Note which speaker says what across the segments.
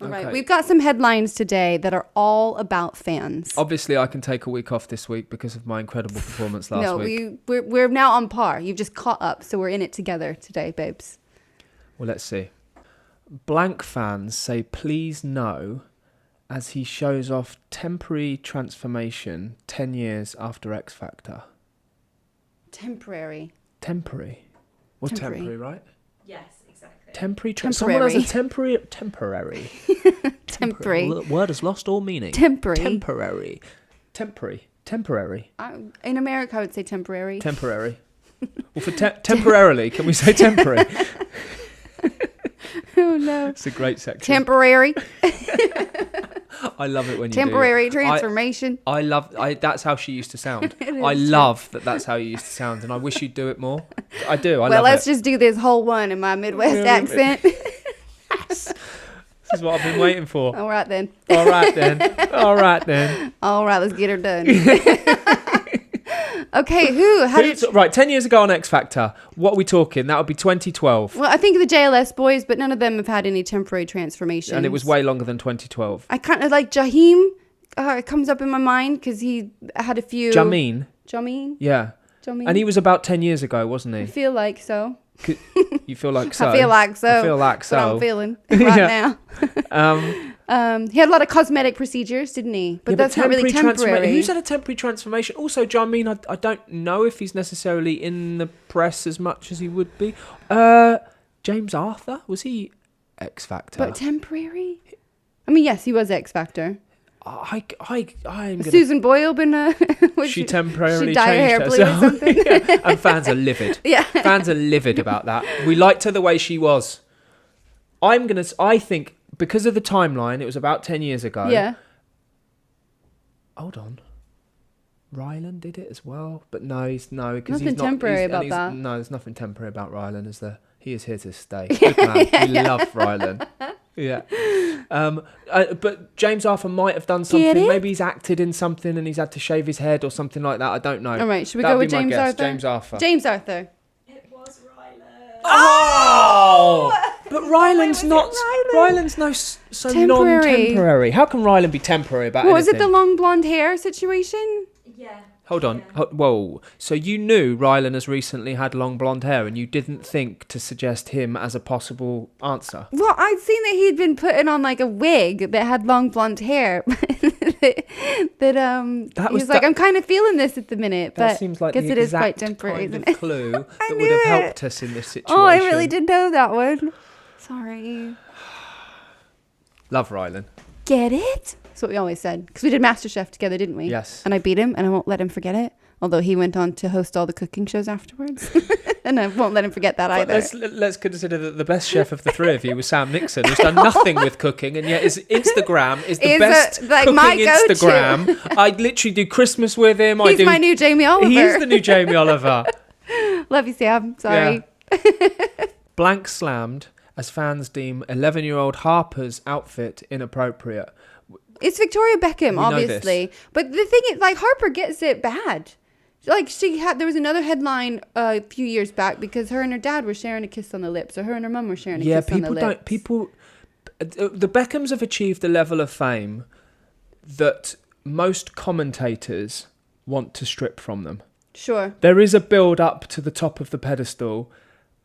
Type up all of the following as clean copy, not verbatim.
Speaker 1: All right,
Speaker 2: Okay.
Speaker 1: we've got some headlines today that are all about fans.
Speaker 2: Obviously, I can take a week off this week because of my incredible performance last week.
Speaker 1: No, we're now on par. You've just caught up, so we're in it together today, babes.
Speaker 2: Well, let's see. Blank fans say please no as he shows off temporary transformation 10 years after X Factor.
Speaker 1: Temporary.
Speaker 2: Temporary? Well, temporary, right?
Speaker 3: Yes, exactly.
Speaker 2: Temporary.
Speaker 1: Temporary.
Speaker 2: Someone has a temporary. Temporary.
Speaker 1: Temporary.
Speaker 2: The word has lost all meaning.
Speaker 1: Temporary.
Speaker 2: Temporary. Temporary.
Speaker 1: In America, I would say temporary.
Speaker 2: Temporary. Well, for temporarily, can we say temporary?
Speaker 1: Oh, no.
Speaker 2: It's a great section.
Speaker 1: Temporary.
Speaker 2: I love it when you
Speaker 1: Temporary
Speaker 2: do it.
Speaker 1: transformation.
Speaker 2: I love. That's how she used to sound. I
Speaker 1: true.
Speaker 2: love that. That's how you used to sound, and I wish you'd do it more. I do.
Speaker 1: Well, let's just do this whole one in my Midwest accent.
Speaker 2: This is what I've been waiting for.
Speaker 1: All right, then.
Speaker 2: All right then. All right then.
Speaker 1: All right, let's get her done. Okay,
Speaker 2: Right, 10 years ago on X Factor. What are we talking? That would be 2012.
Speaker 1: Well, I think of the JLS boys, but none of them have had any temporary transformations.
Speaker 2: And it was way longer than 2012.
Speaker 1: I kind of like Jaheim. It comes up in my mind because he had a few.
Speaker 2: Jamin. Yeah.
Speaker 1: Jamin.
Speaker 2: And he was about 10 years ago, wasn't
Speaker 1: I
Speaker 2: he?
Speaker 1: feel like so.
Speaker 2: You feel like so?
Speaker 1: I feel like so.
Speaker 2: I feel like so.
Speaker 1: What I'm feeling right
Speaker 2: now.
Speaker 1: He had a lot of cosmetic procedures, didn't he? But that's not really temporary.
Speaker 2: Who's had a temporary transformation? Also, Jamin, I don't know if he's necessarily in the press as much as he would be. James Arthur, was he X Factor?
Speaker 1: But temporary? I mean, yes, he was X Factor.
Speaker 2: I'm gonna...
Speaker 1: Susan Boyle been
Speaker 2: she temporarily
Speaker 1: dye her hair
Speaker 2: changed
Speaker 1: blue or
Speaker 2: herself.
Speaker 1: something.
Speaker 2: Yeah. And fans are livid.
Speaker 1: Yeah.
Speaker 2: Fans are livid about that. We liked her the way she was. I think because of the timeline, it was about 10 years ago.
Speaker 1: Yeah.
Speaker 2: Hold on. Rylan did it as well, but because
Speaker 1: nothing
Speaker 2: he's not
Speaker 1: temporary about that.
Speaker 2: No, there's nothing temporary about Rylan, is there? He is here to stay. Good man. We love Rylan. Yeah. But James Arthur might have done something. Maybe he's acted in something and he's had to shave his head or something like that. I don't know.
Speaker 1: All right, should we go with James Arthur?
Speaker 2: James Arthur.
Speaker 1: James Arthur.
Speaker 3: It was Rylan.
Speaker 2: Oh! But Rylan's not. Rylan's so non-temporary. How can Rylan be temporary about anything?
Speaker 1: Was it the long blonde hair situation?
Speaker 3: Yeah.
Speaker 2: Hold on. Whoa. So you knew Rylan has recently had long blonde hair and you didn't think to suggest him as a possible answer?
Speaker 1: Well, I'd seen that he'd been putting on like a wig that had long blonde hair. He was like, I'm kind of feeling this at the minute.
Speaker 2: That
Speaker 1: but
Speaker 2: seems like
Speaker 1: guess
Speaker 2: the
Speaker 1: it is quite
Speaker 2: exact
Speaker 1: temporary,
Speaker 2: kind
Speaker 1: isn't
Speaker 2: of
Speaker 1: it?
Speaker 2: clue that would
Speaker 1: knew
Speaker 2: have
Speaker 1: it.
Speaker 2: helped us in this situation.
Speaker 1: Oh, I really didn't know that one. Sorry.
Speaker 2: Love Rylan.
Speaker 1: Get it? That's what we always said. Because we did MasterChef together, didn't we?
Speaker 2: Yes.
Speaker 1: And I beat him, and I won't let him forget it. Although he went on to host all the cooking shows afterwards. And I won't let him forget that either.
Speaker 2: Let's consider that the best chef of the three of you was Sam Nixon, who's done nothing with cooking, and yet his Instagram is the best cooking
Speaker 1: my go-to.
Speaker 2: Instagram. I literally do Christmas with him.
Speaker 1: He's my new Jamie Oliver.
Speaker 2: He is the new Jamie Oliver.
Speaker 1: Love you, Sam. Sorry.
Speaker 2: Yeah. Blank slammed as fans deem 11-year-old Harper's outfit inappropriate.
Speaker 1: It's Victoria Beckham, obviously. But the thing is, like, Harper gets it bad. Like, there was another headline a few years back because her and her dad were sharing a kiss on the lips, or her and her mum were sharing a kiss on the lips.
Speaker 2: The Beckhams have achieved a level of fame that most commentators want to strip from them.
Speaker 1: Sure.
Speaker 2: There is a build up to the top of the pedestal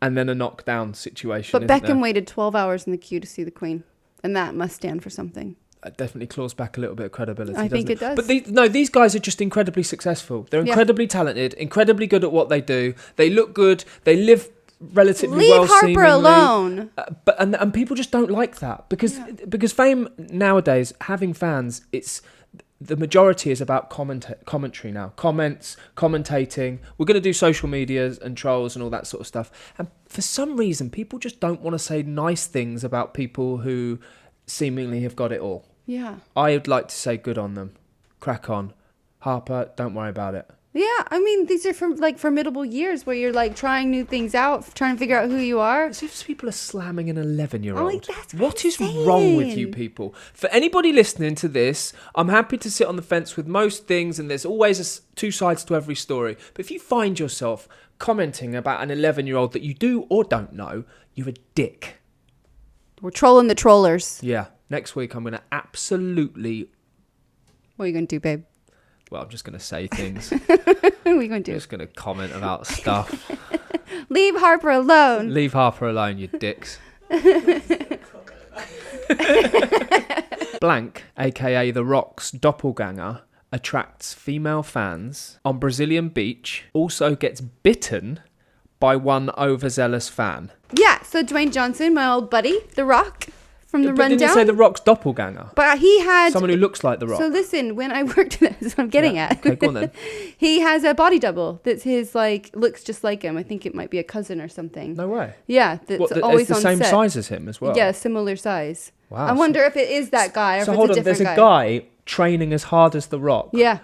Speaker 2: and then a knockdown situation.
Speaker 1: But Beckham waited 12 hours in the queue to see the Queen, and that must stand for something.
Speaker 2: It definitely claws back a little bit of credibility.
Speaker 1: I think it does.
Speaker 2: But these guys are just incredibly successful. They're incredibly talented, incredibly good at what they do. They look good. They live relatively well.
Speaker 1: Leave Harper
Speaker 2: seemingly.
Speaker 1: alone.
Speaker 2: And people just don't like that because fame nowadays, having fans, the majority is about commentary now. Comments, commentating. We're going to do social medias and trolls and all that sort of stuff. And for some reason, people just don't want to say nice things about people who seemingly have got it all.
Speaker 1: Yeah.
Speaker 2: I would like to say good on them. Crack on. Harper, don't worry about it.
Speaker 1: Yeah, I mean, these are formidable years where you're like trying new things out, trying to figure out who you are.
Speaker 2: As if people are slamming an 11-year-old.
Speaker 1: Oh, like, that's
Speaker 2: what is
Speaker 1: insane.
Speaker 2: wrong with you people? For anybody listening to this, I'm happy to sit on the fence with most things, and there's always two sides to every story. But if you find yourself commenting about an 11-year-old that you do or don't know, you're a dick.
Speaker 1: We're trolling the trollers.
Speaker 2: Yeah. Next week, I'm going to absolutely...
Speaker 1: What are you going to do, babe?
Speaker 2: Well, I'm just going to say things.
Speaker 1: What are we going to do?
Speaker 2: I'm just going to comment about stuff.
Speaker 1: Leave Harper alone.
Speaker 2: Leave Harper alone, you dicks. Blank, a.k.a. The Rock's doppelganger, attracts female fans on Brazilian beach, also gets bitten by one overzealous fan.
Speaker 1: Yeah, so Dwayne Johnson, my old buddy, The Rock, from the
Speaker 2: But
Speaker 1: Rundown.
Speaker 2: didn't you say The Rock's doppelganger?
Speaker 1: But he had...
Speaker 2: Someone who looks like The Rock.
Speaker 1: So listen, when I worked... That's what I'm getting at.
Speaker 2: Okay, go on then.
Speaker 1: He has a body double that's his, like, looks just like him. I think it might be a cousin or something.
Speaker 2: No way.
Speaker 1: Yeah, that's
Speaker 2: What,
Speaker 1: always
Speaker 2: it's
Speaker 1: on
Speaker 2: the same
Speaker 1: set.
Speaker 2: size as him as well?
Speaker 1: Yeah, similar size.
Speaker 2: Wow.
Speaker 1: I wonder if it is that guy or
Speaker 2: So
Speaker 1: if
Speaker 2: hold
Speaker 1: it's a
Speaker 2: on, there's
Speaker 1: different
Speaker 2: a guy training as hard as The Rock.
Speaker 1: Yeah.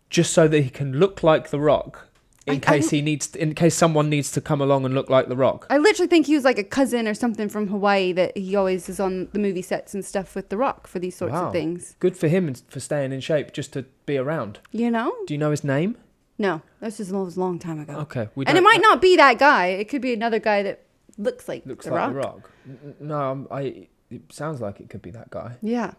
Speaker 2: Just so that he can look like The Rock in case someone needs to come along and look like The Rock.
Speaker 1: I literally think he was like a cousin or something from Hawaii that he always is on the movie sets and stuff with The Rock for these sorts of things.
Speaker 2: Good for him for staying in shape just to be around.
Speaker 1: You know?
Speaker 2: Do you know his name?
Speaker 1: No, this was a long time ago.
Speaker 2: Okay.
Speaker 1: And it might not be that guy. It could be another guy that looks like The Rock.
Speaker 2: The Rock. No, it sounds like it could be that guy.
Speaker 1: Yeah.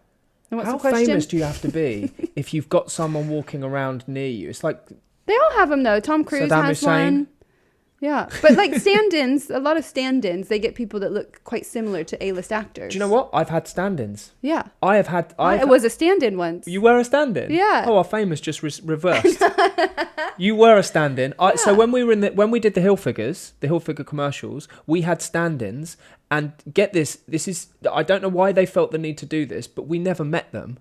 Speaker 1: And what's
Speaker 2: How
Speaker 1: the question?
Speaker 2: famous do you have to be if you've got someone walking around near you? It's like...
Speaker 1: They all have them though. Tom Cruise
Speaker 2: Saddam
Speaker 1: has
Speaker 2: Hussein.
Speaker 1: one. Yeah, but like stand-ins, a lot of stand-ins, they get people that look quite similar to A-list actors.
Speaker 2: Do you know what? I've had stand-ins.
Speaker 1: Yeah.
Speaker 2: I
Speaker 1: was a stand-in once.
Speaker 2: You were a stand-in?
Speaker 1: Yeah.
Speaker 2: Oh, our famous just reversed. You were a stand-in. So when we were when we did the Hilfiger commercials, we had stand-ins. And get this is, I don't know why they felt the need to do this, but we never met them.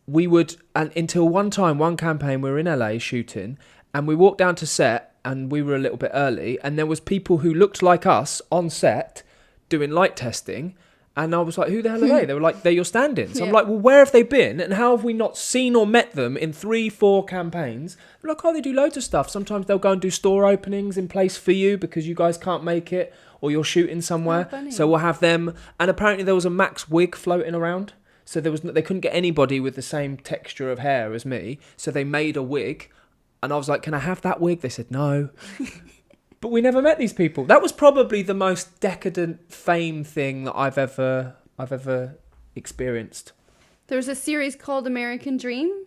Speaker 2: We would, and until one campaign, we were in LA shooting, and we walked down to set, and we were a little bit early, and there was people who looked like us on set doing light testing, and I was like, who the hell are they? They were like, they're your stand-ins.
Speaker 1: Yeah.
Speaker 2: I'm like, well, where have they been, and how have we not seen or met them in 3-4 campaigns? They're like, oh, they do loads of stuff. Sometimes they'll go and do store openings in place for you because you guys can't make it, or you're shooting somewhere.
Speaker 1: Oh, funny.
Speaker 2: So we'll have them, and apparently there was a Max wig floating around. So they couldn't get anybody with the same texture of hair as me. So they made a wig. And I was like, can I have that wig? They said no. But we never met these people. That was probably the most decadent fame thing that I've ever experienced.
Speaker 1: There was a series called American Dream,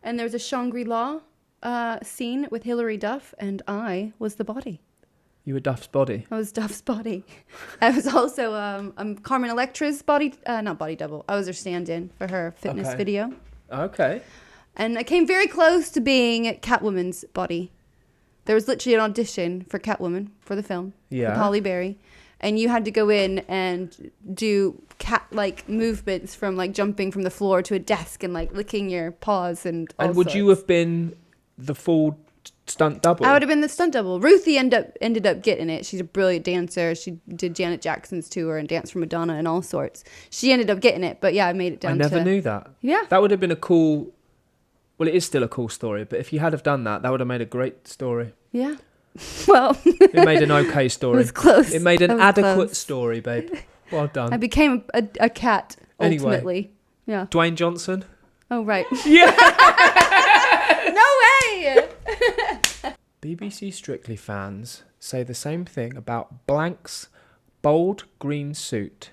Speaker 1: and there was a Shangri-La scene with Hilary Duff, and I was the body.
Speaker 2: You were Duff's body.
Speaker 1: I was Duff's body. I was also Carmen Electra's not body double. I was her stand-in for her fitness video.
Speaker 2: Okay.
Speaker 1: And I came very close to being Catwoman's body. There was literally an audition for Catwoman for the film.
Speaker 2: Yeah.
Speaker 1: With Halle Berry. And you had to go in and do cat-like movements from like jumping from the floor to a desk and like licking your paws and all
Speaker 2: And would you have been the full stunt double?
Speaker 1: I would have been the stunt double. Ruthie ended up getting it. She's a brilliant dancer. She did Janet Jackson's tour and danced for Madonna and all sorts. She ended up getting it, but yeah, I made it down to...
Speaker 2: I never knew that.
Speaker 1: Yeah.
Speaker 2: That would have been a cool... Well, it is still a cool story, but if you had have done that, that would have made a great story.
Speaker 1: Yeah. Well...
Speaker 2: It made an okay story.
Speaker 1: It was close.
Speaker 2: It made an adequate
Speaker 1: close.
Speaker 2: story, babe. Well done.
Speaker 1: I became a cat,
Speaker 2: Anyway.
Speaker 1: ultimately. Yeah.
Speaker 2: Dwayne Johnson.
Speaker 1: Oh, right.
Speaker 2: Yeah.
Speaker 1: No way!
Speaker 2: BBC Strictly fans say the same thing about Blank's bold green suit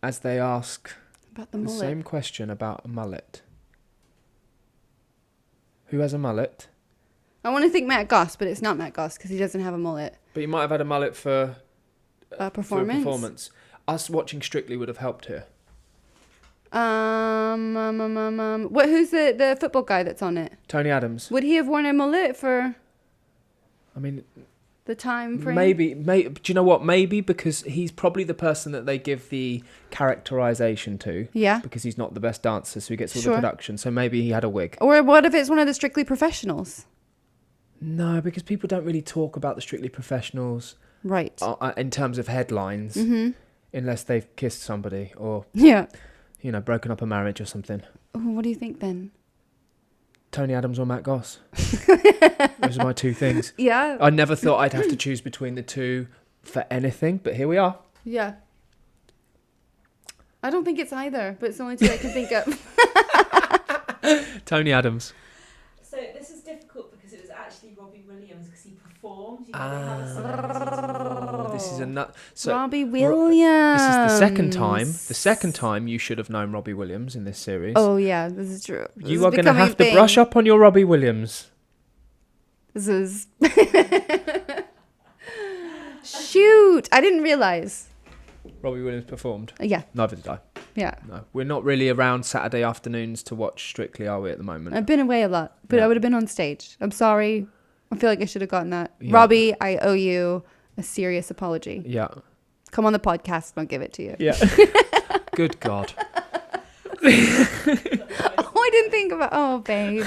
Speaker 2: as they ask
Speaker 1: About the
Speaker 2: the
Speaker 1: mullet.
Speaker 2: same question about a mullet. Who has a mullet?
Speaker 1: I want to think Matt Goss, but it's not Matt Goss because he doesn't have a mullet.
Speaker 2: But you might have had a mullet for
Speaker 1: Performance?
Speaker 2: For a performance. Us watching Strictly would have helped here.
Speaker 1: What? Who's the football guy that's on it?
Speaker 2: Tony Adams.
Speaker 1: Would he have worn a mullet for
Speaker 2: I mean,
Speaker 1: the time frame?
Speaker 2: maybe. Do you know what? Maybe because he's probably the person that they give the characterization to.
Speaker 1: Yeah.
Speaker 2: Because he's not the best dancer, so he gets all
Speaker 1: Sure.
Speaker 2: the production. So maybe he had a wig.
Speaker 1: Or what if it's one of the Strictly Professionals?
Speaker 2: No, because people don't really talk about the Strictly Professionals
Speaker 1: Right.
Speaker 2: in terms of headlines, unless they've kissed somebody or,
Speaker 1: Yeah.
Speaker 2: broken up a marriage or something.
Speaker 1: Oh, what do you think then?
Speaker 2: Tony Adams or Matt Goss. Those are my two things.
Speaker 1: Yeah.
Speaker 2: I never thought I'd have to choose between the two for anything, but here we are.
Speaker 1: Yeah. I don't think it's either, but it's the only two I can think of.
Speaker 2: Tony Adams.
Speaker 3: So this is difficult because it was actually Robbie Williams because he performed. You know, they have a celebrity
Speaker 2: This is a so
Speaker 1: Robbie Williams.
Speaker 2: This is the second time. The second time you should have known Robbie Williams in this series.
Speaker 1: Oh yeah, this is true.
Speaker 2: You are going to have to brush up on your Robbie Williams.
Speaker 1: This is. Shoot! I didn't realize.
Speaker 2: Robbie Williams performed.
Speaker 1: Yeah.
Speaker 2: Neither did I.
Speaker 1: Yeah.
Speaker 2: No, we're not really around Saturday afternoons to watch Strictly, are we, at the moment?
Speaker 1: I've been away a lot, but I would have been on stage. I'm sorry. I feel like I should have gotten that.
Speaker 2: Yeah.
Speaker 1: Robbie, I owe you a serious apology.
Speaker 2: Yeah.
Speaker 1: Come on the podcast and I'll give it to you.
Speaker 2: Yeah. Good God.
Speaker 1: Oh, I didn't think about... Oh, babe.